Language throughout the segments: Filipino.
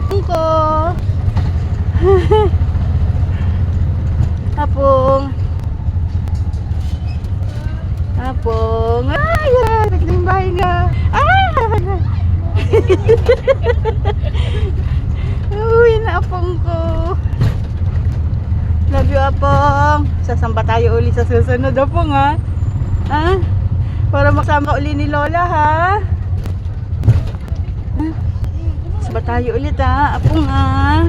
apong ko. Apong. Apong. Ay, naging bahay nga. Uy, na apong ko. Love you, apong. Sasamba tayo uli sa susunod, apong, ha? Ha? Para maksama uli ni Lola, ha? Sasamba tayo ulit, ha? Apong, ha?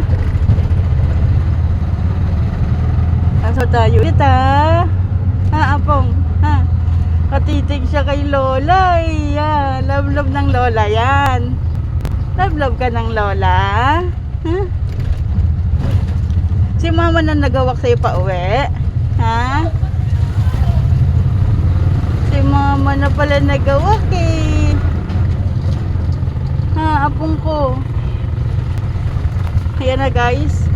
Sasamba tayo ulit, ha? Ha, apong? Ha? Katitig siya kay Lola, yan. Love ng Lola, yan. Love ka ng Lola. Huh? Si mama na nagawak sa'yo pa uwi. Ha? Si mama na pala nagawak eh. Ha, apong ko. Ayan na guys.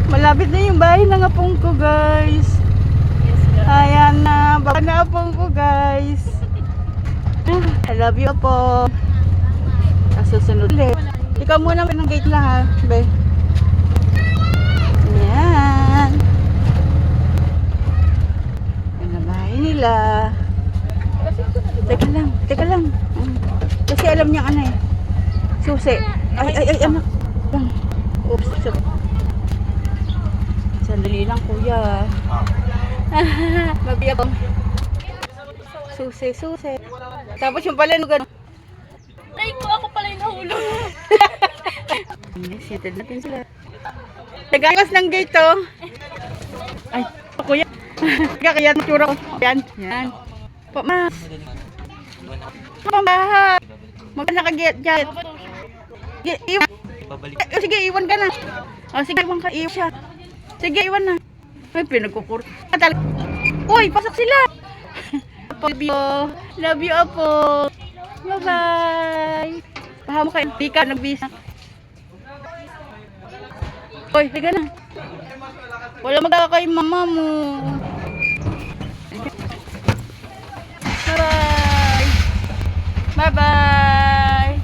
Malapit na yung bahay ng apong ko guys. Ayan na. Baka na apong ko guys. I love you po. Susunod ulit. Ikaw muna ng gate lang ha, be. Ayan. Ayan na bahay nila. Teka lang. Kasi alam niya ano eh. Susi. Ay, anak. Oops. Sandali lang kuya. Mabiyak. Susi. Tapos yung pala nung Ay ko, ako pala yung nahulog. Seated natin sila. Nagayos ng gate to. Ay, kuya. Kaya natura ko. Yan. Pamas. Pambaha. Maganda ka get. Iwan. Sige, iwan ka na. Sige, iwan ka. Iwan siya. Sige, iwan na. Ay, pinagkukur. Uy, pasok sila. Love you, Apo. Bye-bye. Pahamo kayo. Di ka nagbisa. Uy, higa na. Wala magkaka kay mama mo. Bye-bye. Bye-bye.